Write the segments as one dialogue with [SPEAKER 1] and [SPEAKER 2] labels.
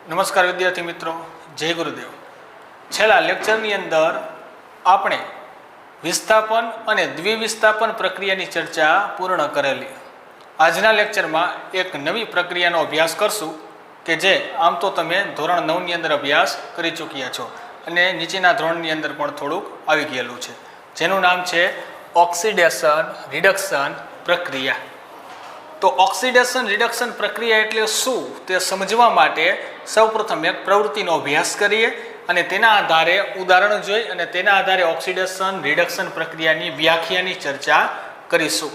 [SPEAKER 1] નમસ્કાર વિદ્યાર્થી મિત્રો, જય ગુરુદેવ। છેલ્લા લેક્ચરની અંદર આપણે વિસ્થાપન અને દ્વિવિસ્થાપન પ્રક્રિયાની ચર્ચા પૂર્ણ કરેલી। આજના લેક્ચરમાં એક નવી પ્રક્રિયાનો અભ્યાસ કરશું કે જે આમ તો તમે ધોરણ 9ની અંદર અભ્યાસ કરી ચૂક્યા છો અને નીચેના ધોરણની અંદર પણ થોડુંક આવી ગયેલું છે, જેનું નામ છે ઓક્સિડેશન રિડક્શન પ્રક્રિયા। તો ઓક્સિડેશન રિડક્શન પ્રક્રિયા એટલે શું તે સમજવા માટે સૌપ્રથમ એક પ્રવૃત્તિનો અભ્યાસ કરીએ અને તેના આધારે ઉદાહરણ જોઈ અને તેના આધારે ઓક્સિડેશન રિડક્શન પ્રક્રિયાની વ્યાખ્યાની ચર્ચા કરીશું।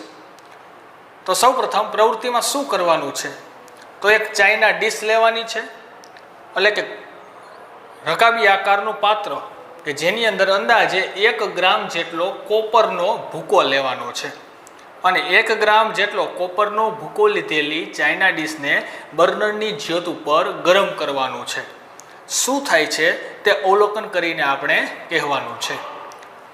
[SPEAKER 1] તો સૌપ્રથમ પ્રવૃત્તિમાં શું કરવાનું છે? તો એક ચાઈના ડીશ લેવાની છે, એટલે કે રકાબી આકારનું પાત્ર કે જેની અંદર અંદાજે 1 ગ્રામ જેટલો કોપરનો ભૂકો લેવાનો છે અને 1 ગ્રામ જેટલો કોપરનો ભૂકો લીધેલી ચાઇના ડીશને બર્નરની જ્યોત ઉપર ગરમ કરવાનું છે। શું થાય છે તે અવલોકન કરીને આપણે કહેવાનું છે।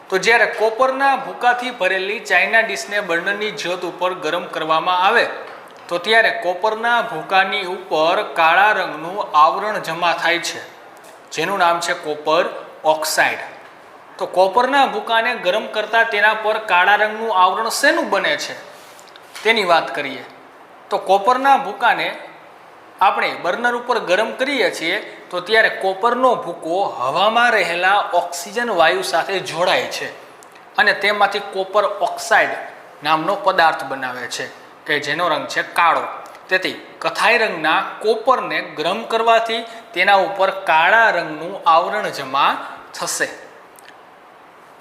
[SPEAKER 1] તો જ્યારે કોપરના ભૂકાથી ભરેલી ચાઇના ડીશને બર્નરની જ્યોત ઉપર ગરમ કરવામાં આવે તો ત્યારે કોપરના ભૂકાની ઉપર કાળા રંગનું આવરણ જમા થાય છે, જેનું નામ છે કોપર ઓક્સાઇડ। તો કોપરના ભૂકાને ગરમ કરતા તેના પર કાળા રંગનું આવરણ શેનું બને છે તેની વાત કરીએ। તો કોપરના ભૂકાને આપણે બર્નર ઉપર ગરમ કરીએ છીએ તો ત્યારે કોપરનો ભૂકો હવામાં રહેલા ઓક્સિજન વાયુ સાથે જોડાય છે અને તેમાંથી કોપર ઓક્સાઇડ નામનો પદાર્થ બનાવે છે કે જેનો રંગ છે કાળો। તેથી કથાઈ રંગના કોપરને ગરમ કરવાથી તેના ઉપર કાળા રંગનું આવરણ જમા થશે।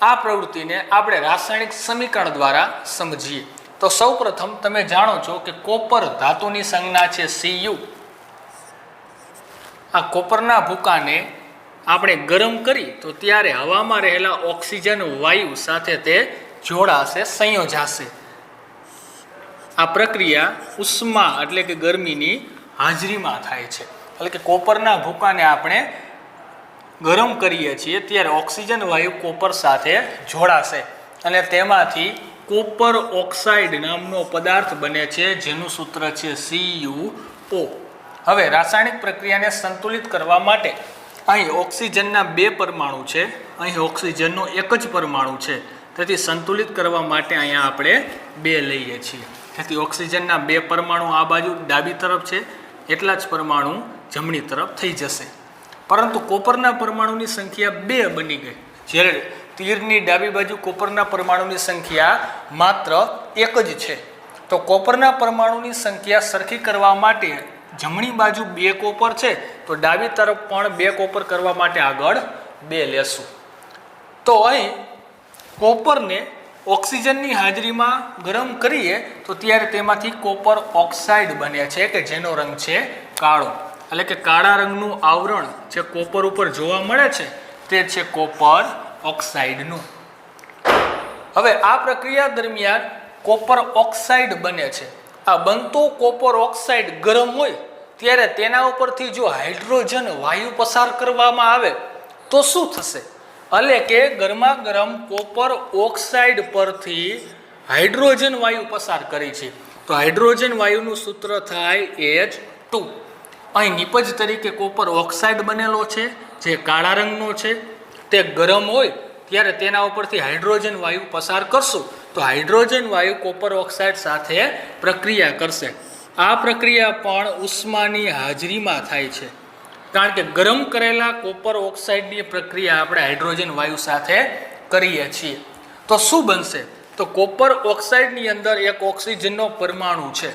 [SPEAKER 1] આ પ્રવૃત્તિને આપણે રાસાયણિક સમીકરણ દ્વારા સમજીએ। તો સૌપ્રથમ તમે જાણો છો કે કોપર ધાતુની સંજ્ઞા છે Cu। આ કોપરના ભૂકાને આપણે ગરમ કરી તો ત્યારે હવામાં રહેલા ઓક્સિજન વાયુ સાથે તે જોડાશે, સંયોજાશે। આ પ્રક્રિયા ઉષ્મા એટલે કે ગરમીની હાજરીમાં થાય છે, એટલે કે કોપરના ભૂકાને આપણે ગરમ કરીએ છીએ ત્યારે ઓક્સિજન વાયુ કોપર સાથે જોડાશે અને તેમાંથી કોપર ઓક્સાઇડ નામનો પદાર્થ બને છે, જેનું સૂત્ર છે CuO। હવે રાસાયણિક પ્રક્રિયાને સંતુલિત કરવા માટે અહીં ઓક્સિજનના 2 પરમાણુ છે, અહીં ઓક્સિજનનો એક જ પરમાણુ છે, તેથી સંતુલિત કરવા માટે અહીંયા આપણે 2 લઈએ છીએ। તેથી ઓક્સિજનના 2 પરમાણુ આ બાજુ ડાબી તરફ છે, એટલા જ પરમાણુ જમણી તરફ થઈ જશે। પરંતુ કોપરના પરમાણુની સંખ્યા 2 બની ગઈ, જ્યારે તીરની ડાબી બાજુ કોપરના પરમાણુની સંખ્યા માત્ર 1 જ છે। તો કોપરના પરમાણુની સંખ્યા સરખી કરવા માટે જમણી બાજુ 2 કોપર છે તો ડાબી તરફ પણ 2 કોપર કરવા માટે આગળ 2 લેશું। તો અહીં કોપરને ઓક્સિજનની હાજરીમાં ગરમ કરીએ તો ત્યારે તેમાંથી કોપર ઓક્સાઇડ બને છે કે જેનો રંગ છે કાળો, એટલે કે કાળા રંગનું આવરણ જે કોપર ઉપર જોવા મળે છે તે છે કોપર ઓક્સાઇડનું। હવે આ પ્રક્રિયા દરમિયાન કોપર ઓક્સાઇડ બને છે। આ બનતો કોપર ઓક્સાઇડ ગરમ હોય ત્યારે તેના ઉપરથી જો હાઇડ્રોજન વાયુ પસાર કરવામાં આવે તો શું થશે? એટલે કે ગરમા ગરમ કોપર ઓક્સાઇડ પરથી હાઇડ્રોજન વાયુ પસાર કરી છે તો હાઇડ્રોજન વાયુનું સૂત્ર થાય H2। અહીં નિપજ તરીકે કોપર ઓક્સાઇડ બનેલો છે જે કાળા રંગનો છે, તે ગરમ હોય ત્યારે તેના ઉપરથી હાઇડ્રોજન વાયુ પસાર કરશું તો હાઇડ્રોજન વાયુ કોપર ઓક્સાઇડ સાથે પ્રક્રિયા કરશે। આ પ્રક્રિયા પણ ઉષ્માની હાજરીમાં થાય છે, કારણ કે ગરમ કરેલા કોપર ઓક્સાઇડની પ્રક્રિયા આપણે હાઇડ્રોજન વાયુ સાથે કરીએ છીએ। તો શું બનશે? તો કોપર ઓક્સાઇડની અંદર એક ઓક્સિજનનો પરમાણુ છે,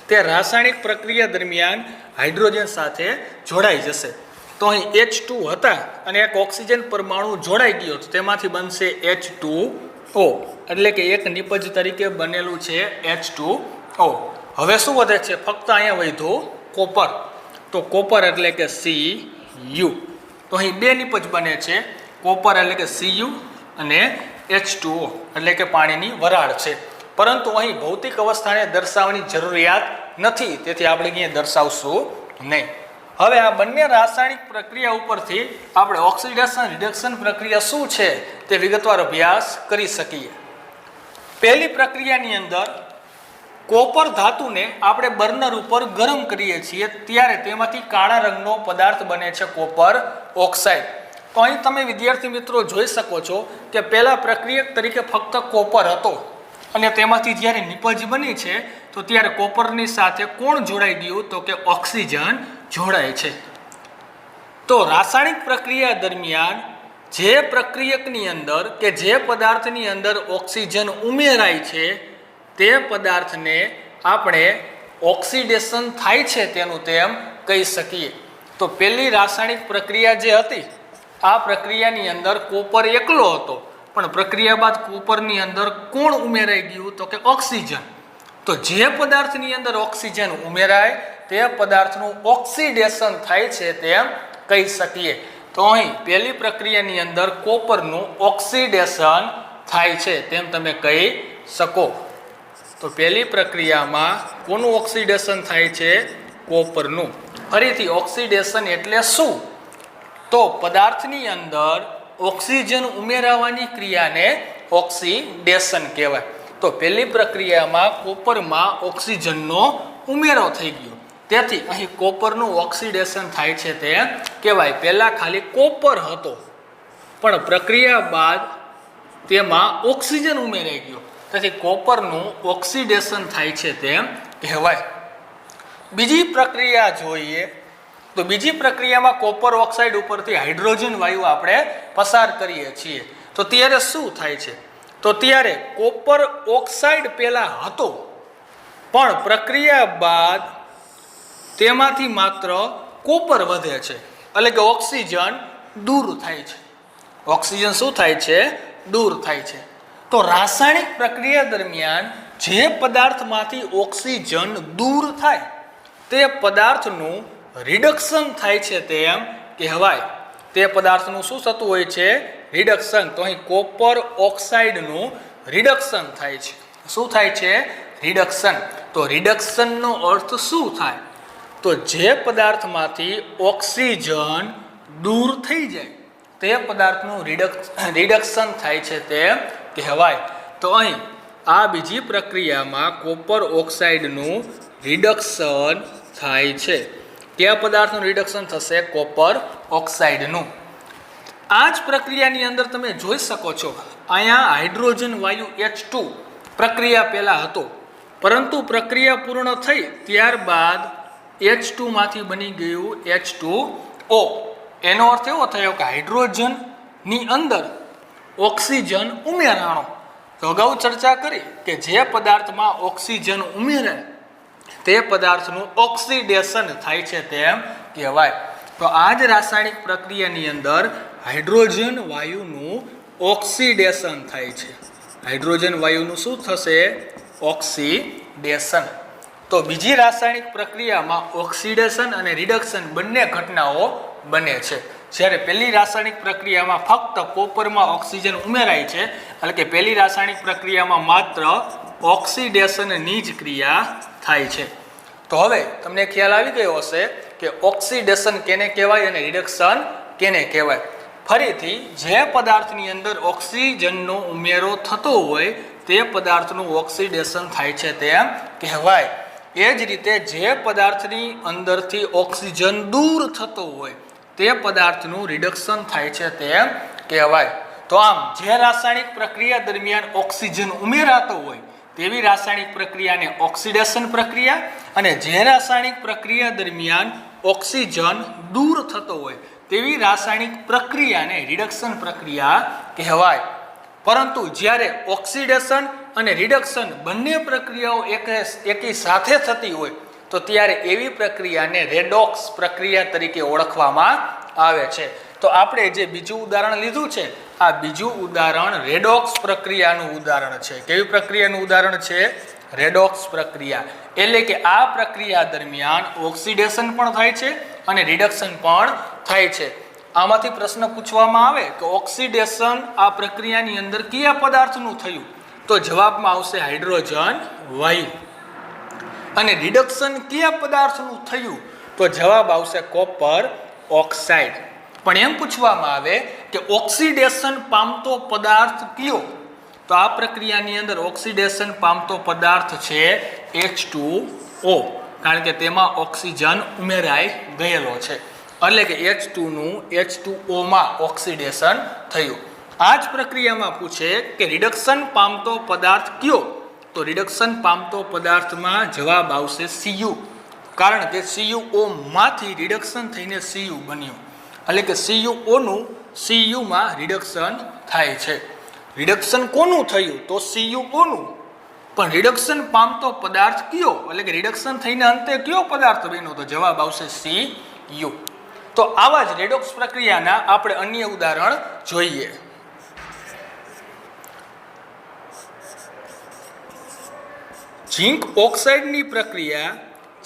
[SPEAKER 1] તે રાસાયણિક પ્રક્રિયા દરમિયાન હાઇડ્રોજન સાથે જોડાઈ જશે। તો અહીં H2 હતા અને એક ઓક્સિજન પરમાણુ જોડાઈ ગયો તો તેમાંથી બનશે H2O, એટલે કે એક નિપજ તરીકે બનેલું છે H2O। હવે શું વધે છે? ફક્ત અહીંયા વધ્યું કોપર। તો કોપર એટલે કે Cu। તો અહીં 2 નિપજ બને છે, કોપર એટલે કે Cu અને H2O એટલે કે પાણીની વરાળ છે, પરંતુ અહીં ભૌતિક અવસ્થાને દર્શાવવાની જરૂરિયાત નથી, તેથી આપણે અહીંયા દર્શાવશું નહીં। હવે આ બંને રાસાયણિક પ્રક્રિયા ઉપરથી આપણે ઓક્સિડેશન રિડક્શન પ્રક્રિયા શું છે તે વિગતવાર અભ્યાસ કરી શકીએ। પહેલી પ્રક્રિયાની અંદર કોપર ધાતુને આપણે બર્નર ઉપર ગરમ કરીએ છીએ ત્યારે તેમાંથી કાળા રંગનો પદાર્થ બને છે કોપર ઓક્સાઇડ. તો અહીં તમે વિદ્યાર્થી મિત્રો જોઈ શકો છો કે પહેલા પ્રક્રિયક તરીકે ફક્ત કોપર હતો અને તેમાંથી જ્યારે નિપજ બની છે તો ત્યારે કોપરની સાથે કોણ જોડાઈ ગયું તો કે ઓક્સિજન જોડાય છે. તો રાસાયણિક પ્રક્રિયા દરમિયાન જે પ્રક્રિયકની અંદર કે જે પદાર્થની અંદર ઓક્સિજન ઉમેરાય છે તે પદાર્થને આપણે ઓક્સિડેશન થાય છે તેનું તેમ કહી શકીએ. તો પહેલી રાસાયણિક પ્રક્રિયા જે હતી આ પ્રક્રિયાની અંદર કોપર એકલો હતો પણ પ્રક્રિયા બાદ કોપરની અંદર કોણ ઉમેરાઈ ગયું તો કે ઓક્સિજન. તો જે પદાર્થની અંદર ઓક્સિજન ઉમેરાય તે પદાર્થનું ઓક્સિડેશન થાય છે તેમ કહી શકીએ. તો અહીં પહેલી પ્રક્રિયાની અંદર કોપરનું ઓક્સિડેશન થાય છે તેમ તમે કહી શકો. તો પહેલી પ્રક્રિયામાં કોનું ઓક્સિડેશન થાય છે કોપરનું. ફરીથી ઓક્સિડેશન એટલે શું તો પદાર્થની અંદર ઓક્સિજન ઉમેરાવાની ક્રિયાને ઓક્સિડેશન કહેવાય. તો પહેલી પ્રક્રિયામાં કોપરમાં ઓક્સિજનનો ઉમેરો થઈ ગયો તેથી અહીં કોપરનું ઓક્સિડેશન થાય છે તે કહેવાય. પહેલા ખાલી કોપર હતો પણ પ્રક્રિયા બાદ તેમાં ઓક્સિજન ઉમેરાઈ ગયો તેથી કોપરનું ઓક્સિડેશન થાય છે તેમ કહેવાય. બીજી પ્રક્રિયા જોઈએ તો બીજી પ્રક્રિયામાં કોપર ઓક્સાઇડ ઉપરથી હાઇડ્રોજન વાયુ આપણે પસાર કરીએ છીએ. તો ત્યારે શું થાય છે તો ત્યારે કોપર ઓક્સાઇડ પહેલા હતો પણ પ્રક્રિયા બાદ તેમાંથી માત્ર કોપર વધે છે એટલે કે ઓક્સિજન દૂર થાય છે. ઓક્સિજન શું થાય છે દૂર થાય છે. તો રાસાયણિક પ્રક્રિયા દરમિયાન જે પદાર્થમાંથી ઓક્સિજન દૂર થાય તે પદાર્થનું રિડક્શન થાય છે તેમ કહેવાય. તે પદાર્થનું શું થતું હોય છે રિડક્શન. તો અહીં કોપર ઓક્સાઇડનું રિડક્શન થાય છે. શું થાય છે રિડક્શન. તો રિડક્શનનો અર્થ શું થાય તો જે પદાર્થમાંથી ઓક્સિજન દૂર થઈ જાય તે પદાર્થનું રિડક્શન થાય છે તેમ કહેવાય. તો અહીં આ બીજી પ્રક્રિયામાં કોપર ઓક્સાઇડનું રિડક્શન થાય છે. કયા પદાર્થનું રિડક્શન થશે કોપર ઓક્સાઇડનું. આ જ પ્રક્રિયાની અંદર તમે જોઈ શકો છો અહીંયા હાઇડ્રોજન વાયુ H2 પ્રક્રિયા પહેલા હતો પરંતુ પ્રક્રિયા પૂર્ણ થઈ ત્યારબાદ H2 માંથી બની ગયું H2O. એનો અર્થ એવો થયો કે હાઇડ્રોજનની અંદર ઓક્સિજન ઉમેરાણો. તો અગાઉ ચર્ચા કરી કે જે પદાર્થમાં ઓક્સિજન ઉમેરાય તે પદાર્થનું ઓક્સિડેશન થાય છે તેમ કહેવાય. તો આ જ રાસાયણિક પ્રક્રિયાની અંદર હાઇડ્રોજન વાયુનું ઓક્સિડેશન થાય છે. હાઇડ્રોજન વાયુનું શું થશે ઓક્સિડેશન. તો બીજી રાસાયણિક પ્રક્રિયામાં ઓક્સિડેશન અને રિડક્શન બંને ઘટનાઓ બને છે. જ્યારે પહેલી રાસાયણિક પ્રક્રિયામાં ફક્ત કોપરમાં ઓક્સિજન ઉમેરાય છે એટલે કે પહેલી રાસાયણિક પ્રક્રિયામાં માત્ર ઓક્સિડેશનની જ ક્રિયા થાય છે. તો હવે તમને ખ્યાલ આવી ગયો હશે કે ઓક્સિડેશન કેને કહેવાય અને રિડક્શન કેને કહેવાય. ફરીથી જે પદાર્થની અંદર ઓક્સિજનનો ઉમેરો થતો હોય તે પદાર્થનું ઓક્સિડેશન થાય છે તેમ કહેવાય. એ જ રીતે જે પદાર્થની અંદરથી ઓક્સિજન દૂર થતો હોય તે પદાર્થનું રિડક્શન થાય છે તેમ કહેવાય. તો આમ જે રાસાયણિક પ્રક્રિયા દરમિયાન ઓક્સિજન ઉમેરાતો હોય તેવી રાસાયણિક પ્રક્રિયાને ઓક્સિડેશન પ્રક્રિયા અને જે રાસાયણિક પ્રક્રિયા દરમિયાન ઓક્સિજન દૂર થતો હોય તેવી રાસાયણિક પ્રક્રિયાને રિડક્શન પ્રક્રિયા કહેવાય. પરંતુ જ્યારે ઓક્સિડેશન અને રિડક્શન બંને પ્રક્રિયાઓ એકી સાથે થતી હોય તો ત્યારે એવી પ્રક્રિયાને રેડોક્સ પ્રક્રિયા તરીકે ઓળખવામાં આવે છે. તો આપણે જે બીજું ઉદાહરણ લીધું છે આ બીજું ઉદાહરણ રેડોક્સ પ્રક્રિયાનું ઉદાહરણ છે. કેવી પ્રક્રિયાનું ઉદાહરણ છે રેડોક્સ પ્રક્રિયા. એટલે કે આ પ્રક્રિયા દરમિયાન ઓક્સિડેશન પણ થાય છે અને રિડક્શન પણ થાય છે. આમાંથી પ્રશ્ન પૂછવામાં આવે કે ઓક્સિડેશન આ પ્રક્રિયાની અંદર કયા પદાર્થનું થયું તો જવાબમાં આવશે હાઇડ્રોજન વાયુ. અને રિડક્શન કયા પદાર્થનું થયું તો જવાબ આવશે કોપર ઓક્સાઇડ. પણ એમ પૂછવામાં આવે કે ઓક્સિડેશન પામતો પદાર્થ કયો તો આ પ્રક્રિયાની અંદર ઓક્સિડેશન પામતો પદાર્થ છે H2O, કારણ કે તેમાં ઓક્સિજન ઉમેરાઈ ગયેલો છે, એટલે કે H2 નું H2O માં ઓક્સિડેશન થયું. આ જ પ્રક્રિયામાં પૂછે કે રિડક્શન પામતો પદાર્થ કયો, તો રિડક્શન પામતો પદાર્થમાં જવાબ આવશે Cu, કારણ કે CuO માંથી રિડક્શન થઈને Cu બન્યું, એટલે કે CuO નું Cu માં રિડક્શન થાય છે. રિડક્શન કોનું થયું, તો CuO નું, પણ રિડક્શન પામતો પદાર્થ કયો, એટલે કે રિડક્શન થઈને અંતે કયો પદાર્થ બન્યો, તો જવાબ આવશે Cu. તો આવા જ રેડોક્સ પ્રક્રિયાના આપણે અન્ય ઉદાહરણ જોઈએ. ઝીંક ઓક્સાઇડની પ્રક્રિયા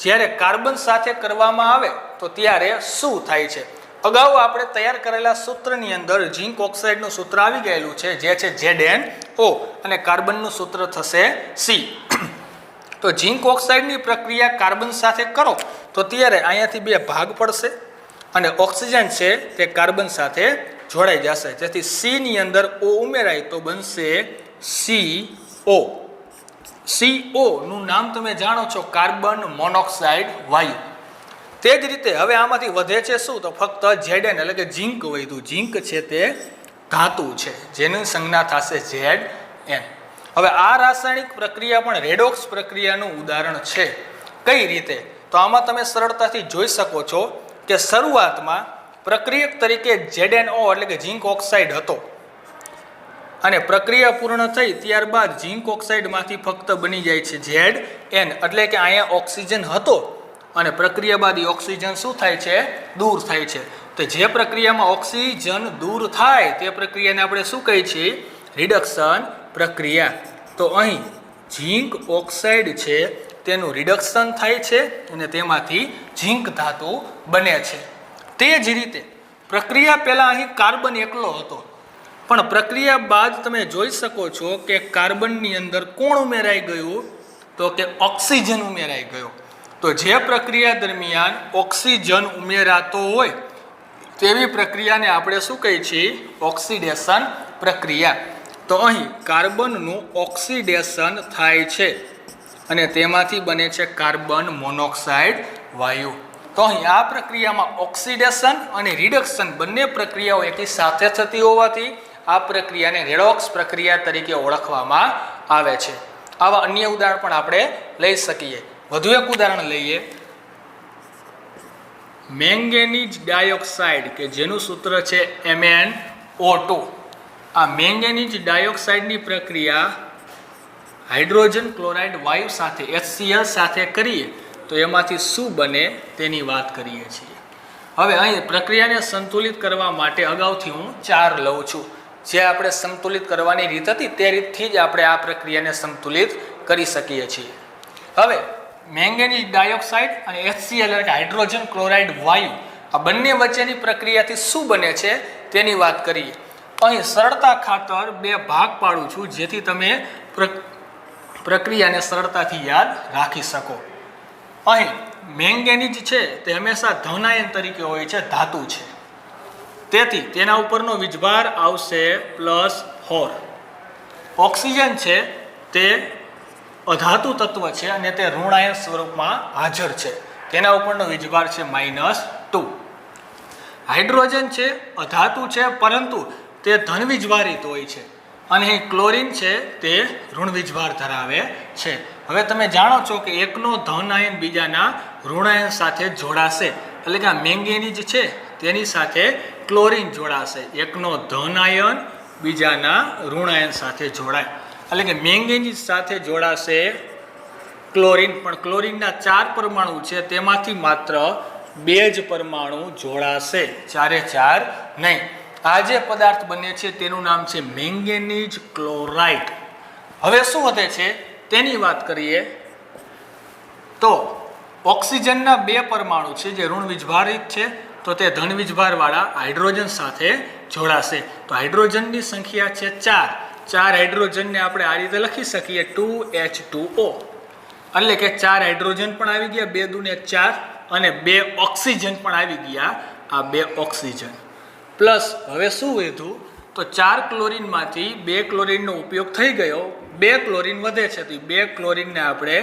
[SPEAKER 1] જ્યારે કાર્બન સાથે કરવામાં આવે તો ત્યારે શું થાય છે? અગાઉ આપણે તૈયાર કરેલા સૂત્રની અંદર ઝીંક ઓક્સાઇડનું સૂત્ર આવી ગયેલું છે, જે છે ZnO, અને કાર્બનનું સૂત્ર થશે C. તો ઝીંક ઓક્સાઇડની પ્રક્રિયા કાર્બન સાથે કરો તો ત્યારે અહીંયાથી બે ભાગ પડશે અને ઓક્સિજન છે તે કાર્બન સાથે જોડાઈ જશે, જેથી C ની અંદર O ઉમેરાય તો બનશે CO. CO નું નામ તમે જાણો છો, કાર્બન મોનોક્સાઇડ વાયુ. તે જ રીતે હવે આમાંથી વધે છે શું, તો ફક્ત Zn, એટલે કે ઝીંક વધ્યું. ઝીંક છે તે ધાતુ છે, જેની સંજ્ઞા થશે Zn. હવે આ રાસાયણિક પ્રક્રિયા પણ રેડોક્સ પ્રક્રિયાનું ઉદાહરણ છે. કઈ રીતે, તો આમાં તમે સરળતાથી જોઈ શકો છો કે શરૂઆતમાં પ્રક્રિયક તરીકે ZnO એટલે કે ઝીંક ઓક્સાઇડ હતો, અને પ્રક્રિયા પૂર્ણ થઈ ત્યારબાદ ઝીંક ઓક્સાઇડમાંથી ફક્ત બની જાય છે Zn, એટલે કે અહીંયા ઓક્સિજન હતો અને પ્રક્રિયા બાદ ઓક્સિજન શું થાય છે, દૂર થાય છે. તો જે પ્રક્રિયામાં ઓક્સિજન દૂર થાય તે પ્રક્રિયાને આપણે શું કહીએ છીએ, રિડક્શન પ્રક્રિયા. તો અહીં ઝીંક ઓક્સાઇડ છે તેનું રિડક્શન થાય છે અને તેમાંથી ઝીંક ધાતુ બને છે. તે જ રીતે પ્રક્રિયા પહેલા અહીં કાર્બન એકલો હતો, પણ પ્રક્રિયા બાદ તમે જોઈ શકો છો કે કાર્બનની અંદર કોણ ઉમેરાઈ ગયું, તો કે ઓક્સિજન ઉમેરાઈ ગયો. તો જે પ્રક્રિયા દરમિયાન ઓક્સિજન ઉમેરાતો હોય તેવી પ્રક્રિયાને આપણે શું કહીએ છીએ, ઓક્સિડેશન પ્રક્રિયા. તો અહીં કાર્બનનું ઓક્સિડેશન થાય છે અને તેમાંથી બને છે કાર્બન મોનોક્સાઇડ વાયુ. તો અહીં આ પ્રક્રિયામાં ઓક્સિડેશન અને રિડક્શન બંને પ્રક્રિયાઓ એકી સાથે થતી હોવાથી આ પ્રક્રિયાને રેડોક્સ પ્રક્રિયા તરીકે ઓળખવામાં આવે છે. આવા અન્ય ઉદાહરણ પણ આપણે લઈ શકીએ. વધુ એક ઉદાહરણ લઈએ. મેંગેનીઝ ડાયોક્સાઇડ કે જેનું સૂત્ર છે MnO2. આ મેંગેનીઝ ડાયોક્સાઇડની પ્રક્રિયા હાઇડ્રોજન ક્લોરાઇડ વાયુ સાથે HCl સાથે કરીએ તો એમાંથી શું બને તેની વાત કરીએ છીએ. હવે અહીં પ્રક્રિયાને સંતુલિત કરવા માટે અગાઉથી હું 4 લઉં છું. જે આપણે સંતુલિત કરવાની રીત હતી તે રીતથી જ આપણે આ પ્રક્રિયાને સંતુલિત કરી શકીએ છીએ. હવે મેંગેનીઝ ડાયોક્સાઇડ અને HCl એટલે હાઇડ્રોજન ક્લોરાઇડ વાયુ આ બંને વચ્ચેની પ્રક્રિયાથી શું બને છે તેની વાત કરીએ. અહીં સરળતા ખાતર 2 ભાગ પાડું છું, જેથી તમે પ્રક્રિયાને સરળતાથી યાદ રાખી શકો. અહીં મેંગેનીઝ છે તે હંમેશા ધનાયન તરીકે હોય છે, ધાતુ છે, તેથી તેના ઉપરનો વીજભાર આવશે +4. ઓક્સિજન છે તે અધાતુ તત્વ છે અને તે ઋણાયન સ્વરૂપમાં હાજર છે, તેના ઉપરનો વીજભાર છે -2. હાઇડ્રોજન છે અધાતુ છે પરંતુ તે ધન વીજભારિત હોય છે, અને ક્લોરીન છે તે ઋણ વીજભાર ધરાવે છે. હવે તમે જાણો છો કે એકનો ધન આયન બીજાના ઋણાયન સાથે જોડાશે, એટલે કે આ મેંગેનીઝ છે તેની સાથે ક્લોરીન જોડાશે. એકનો ધન આયન બીજાના ઋણાયન સાથે જોડાય, એટલે કે મેંગેનીઝ સાથે જોડાશે ક્લોરીન, પણ ક્લોરીનના 4 પરમાણુ છે તેમાંથી માત્ર 2 જ પરમાણુ જોડાશે, 4 નહીં. આ જે પદાર્થ બને છે તેનું નામ છે મેંગેનીઝ ક્લોરાઇડ. હવે શું વધે છે તેની વાત કરીએ તો ઓક્સિજનના 2 પરમાણુ છે જે ઋણ વીજભારિત છે, તો તે ધન વીજભારવાળા હાઇડ્રોજન સાથે જોડાશે. તો હાઇડ્રોજનની સંખ્યા છે 4. 4 હાઇડ્રોજનને આપણે આ રીતે લખી શકીએ 2H2O, એટલે કે 4 હાઇડ્રોજન પણ આવી ગયા, 2 દુને 4, અને 2 ઓક્સિજન પણ આવી ગયા, આ 2 ઓક્સિજન પ્લસ હવે શું વધ્યું, તો 4 ક્લોરીનમાંથી 2 ક્લોરીનનો ઉપયોગ થઈ ગયો, 2 ક્લોરીન વધે છે, તો 2 ક્લોરીનને આપણે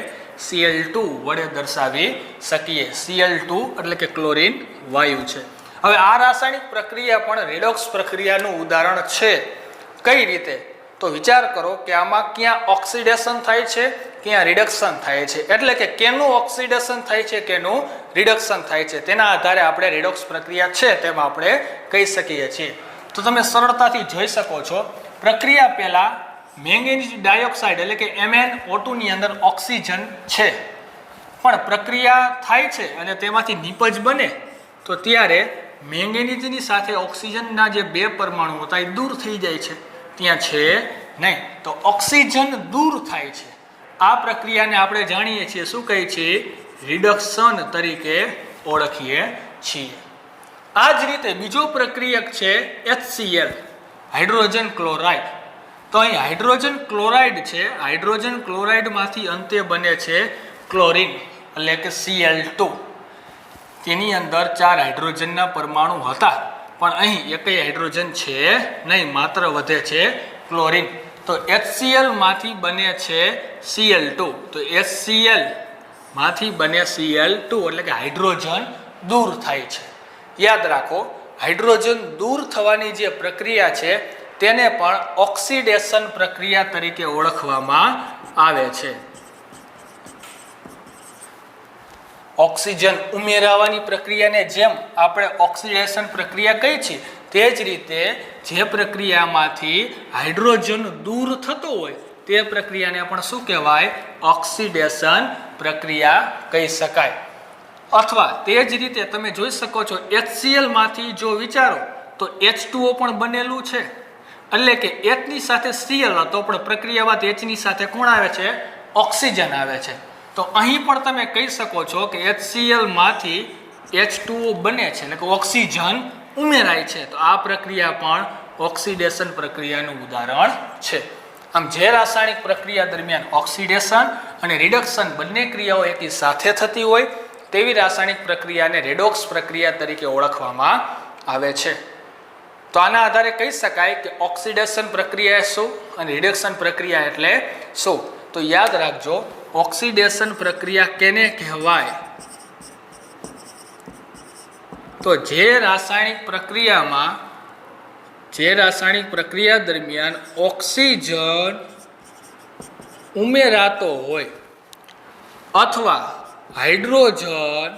[SPEAKER 1] Cl2 વડે દર્શાવી શકીએ. Cl2 એટલે કે ક્લોરીન વાયુ છે. હવે આ રાસાયણિક પ્રક્રિયા પણ રેડોક્સ પ્રક્રિયાનું ઉદાહરણ છે. કઈ રીતે? તો વિચાર કરો કે આમાં ક્યાં ઓક્સિડેશન થાય છે, ક્યાં રિડક્શન થાય છે. એટલે કે કેનું ઓક્સિડેશન થાય છે, કેનું રિડક્શન થાય છે, તેના આધારે આપણે રેડોક્સ પ્રક્રિયા છે તેમ આપણે કહી શકીએ છીએ. તો તમે સરળતાથી જોઈ શકો છો, પ્રક્રિયા પહેલા મેંગેનીઝ ડાયોક્સાઇડ એટલે કે MnO2 ની અંદર ઓક્સિજન છે, પણ પ્રક્રિયા થાય છે અને તેમાંથી નિપજ બને તો ત્યારે મેંગેનીઝની સાથે ઓક્સિજનના જે 2 પરમાણુ હતા એ દૂર થઈ જાય છે, ત્યાં છે નહીં. તો ઓક્સિજન દૂર થાય છે. આ પ્રક્રિયાને આપણે જાણીએ છીએ શું કહીએ છીએ? રિડક્શન તરીકે ઓળખીએ છીએ. આ જ રીતે બીજો પ્રક્રિયક છે HCl, હાઇડ્રોજન ક્લોરાઇડ. તો અહીં હાઇડ્રોજન ક્લોરાઇડ છે, હાઇડ્રોજન ક્લોરાઇડમાંથી અંતે બને છે ક્લોરીન એટલે કે Cl2. તેની અંદર 4 હાઇડ્રોજનના પરમાણુ હતા, પણ અહીં એકય હાઇડ્રોજન છે નહીં, માત્ર વધે છે ક્લોરીન. તો HCl માંથી બને છે Cl2. તો HCl માંથી બને Cl2 એટલે કે હાઇડ્રોજન દૂર થાય છે. યાદ રાખો, હાઇડ્રોજન દૂર થવાની જે પ્રક્રિયા છે તેને પણ ઓક્સિડેશન પ્રક્રિયા તરીકે ઓળખવામાં આવે છે. ઓક્સિજન ઉમેરાવાની પ્રક્રિયાને જેમ આપણે ઓક્સિડેશન પ્રક્રિયા કહી છે, તે જ રીતે જે પ્રક્રિયામાંથી હાઇડ્રોજન દૂર થતો હોય તે પ્રક્રિયાને પણ શું કહેવાય? ઓક્સિડેશન પ્રક્રિયા કહી શકાય. અથવા તે જ રીતે તમે જોઈ શકો છો, HCl માંથી જો વિચારો તો H2O પણ બનેલું છે, એટલે કે H ની સાથે Cl હતો પણ પ્રક્રિયા બાદ H ની સાથે કોણ આવે છે? ઓક્સિજન આવે છે. તો અહીં પણ તમે કહી શકો છો કે HCl માંથી H2O બને છે એટલે કે ઓક્સિજન ઉમેરાય છે. તો આ પ્રક્રિયા પણ ઓક્સિડેશન પ્રક્રિયાનું ઉદાહરણ છે. આમ જે રાસાયણિક પ્રક્રિયા દરમિયાન ઓક્સિડેશન અને રિડક્શન બંને ક્રિયાઓ એકી સાથે થતી હોય તેવી રાસાયણિક પ્રક્રિયાને રેડોક્સ પ્રક્રિયા તરીકે ઓળખવામાં આવે છે. તો આના આધારે કહી શકાય કે ઓક્સિડેશન પ્રક્રિયા શું અને રિડક્શન પ્રક્રિયા એટલે શું. તો યાદ રાખજો, ઓક્સિડેશન પ્રક્રિયા કેને કહેવાય? તો જે રાસાયણિક પ્રક્રિયા દરમિયાન ઓક્સિજન ઉમેરાતો હોય અથવા હાઇડ્રોજન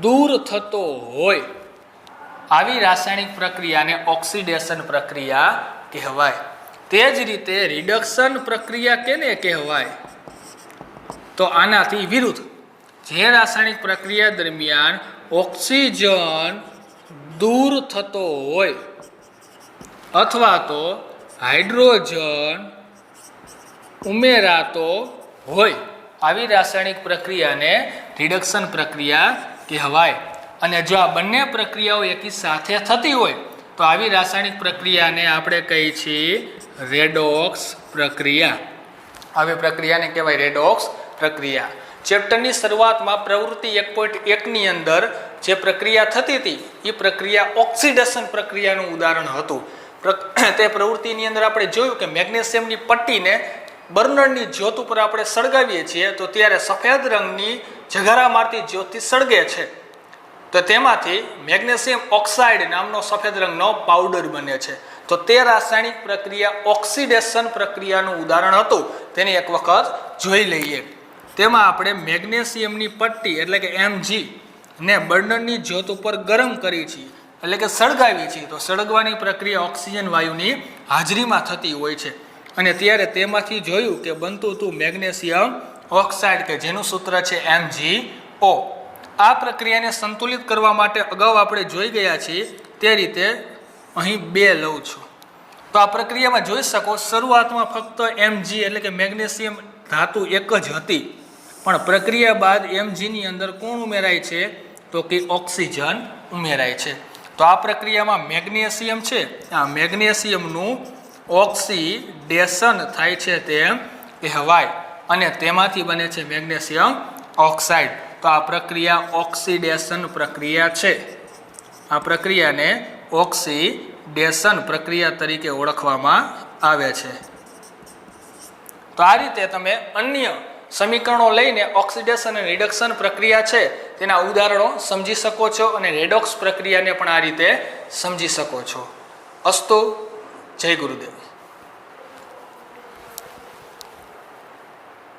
[SPEAKER 1] દૂર થતો હોય, આવી રાસાયણિક પ્રક્રિયાને ઓક્સિડેશન પ્રક્રિયા કહેવાય. તે જ રીતે રિડક્શન પ્રક્રિયા કેને કહેવાય? તો આનાથી વિરુદ્ધ, જે રાસાયણિક પ્રક્રિયા દરમિયાન ઓક્સિજન દૂર થતો હોય અથવા તો હાઇડ્રોજન ઉમેરાતો હોય, આવી રાસાયણિક પ્રક્રિયાને રિડક્શન પ્રક્રિયા કહેવાય. અને જો આ બંને પ્રક્રિયાઓ એકી સાથે થતી હોય તો આવી રાસાયણિક પ્રક્રિયાને આપણે કહીએ છીએ રેડોક્સ પ્રક્રિયા. આવી પ્રક્રિયાને કહેવાય રેડોક્સ પ્રક્રિયા. ચેપ્ટરની શરૂઆતમાં પ્રવૃત્તિ 1.1 ની અંદર જે પ્રક્રિયા થતી હતી એ પ્રક્રિયા ઓક્સિડેશન પ્રક્રિયાનું ઉદાહરણ હતું. તે પ્રવૃત્તિની અંદર આપણે જોયું કે મેગ્નેશિયમની પટ્ટીને બર્નરની જ્યોત ઉપર આપણે સળગાવીએ છીએ તો ત્યારે સફેદ રંગની ઝઘારા મારતી જ્યોતથી સળગે છે. તો તેમાંથી મેગ્નેશિયમ ઓક્સાઇડ નામનો સફેદ રંગનો પાવડર બને છે. તો તે રાસાયણિક પ્રક્રિયા ઓક્સિડેશન પ્રક્રિયાનું ઉદાહરણ હતું. તેને એક વખત જોઈ લઈએ. તેમાં આપણે મેગ્નેશિયમની પટ્ટી એટલે કે Mg ને બર્નરની જ્યોત ઉપર ગરમ કરી છે એટલે કે સળગાવી છે. તો સળગવાની પ્રક્રિયા ઓક્સિજન વાયુની હાજરીમાં થતી હોય છે અને ત્યારે તેમાંથી જોયું કે બનતું હતું મેગ્નેશિયમ ઓક્સાઇડ કે જેનું સૂત્ર છે MgO. આ પ્રક્રિયાને સંતુલિત કરવા માટે અગાઉ આપણે જોઈ ગયા છીએ તે રીતે અહીં 2 લઉં છું. તો આ પ્રક્રિયામાં જોઈ શકો શરૂઆતમાં ફક્ત Mg એટલે કે મેગ્નેશિયમ ધાતુ એક જ હતી, પણ પ્રક્રિયા બાદ Mg ની અંદર કોણ ઉમેરાય છે? તો કે ઓક્સિજન ઉમેરાય છે. તો આ પ્રક્રિયામાં મેગ્નેશિયમ છે, આ મેગ્નેશિયમનું ઓક્સિડેશન થાય છે તેમ કહેવાય અને તેમાંથી બને છે મેગ્નેશિયમ ઓક્સાઇડ. તો આ પ્રક્રિયા ઓક્સિડેશન પ્રક્રિયા છે. આ પ્રક્રિયાને ઓક્સિડેશન પ્રક્રિયા તરીકે ઓળખવામાં આવે છે। તો આ રીતે તમે અન્ય સમીકરણો લઈને ઓક્સિડેશન અને રિડક્શન પ્રક્રિયા છે તેના ઉદાહરણો સમજી શકો છો અને રેડોક્સ પ્રક્રિયાને પણ આ રીતે સમજી શકો છો। અસ્તુ, જય ગુરુદેવ।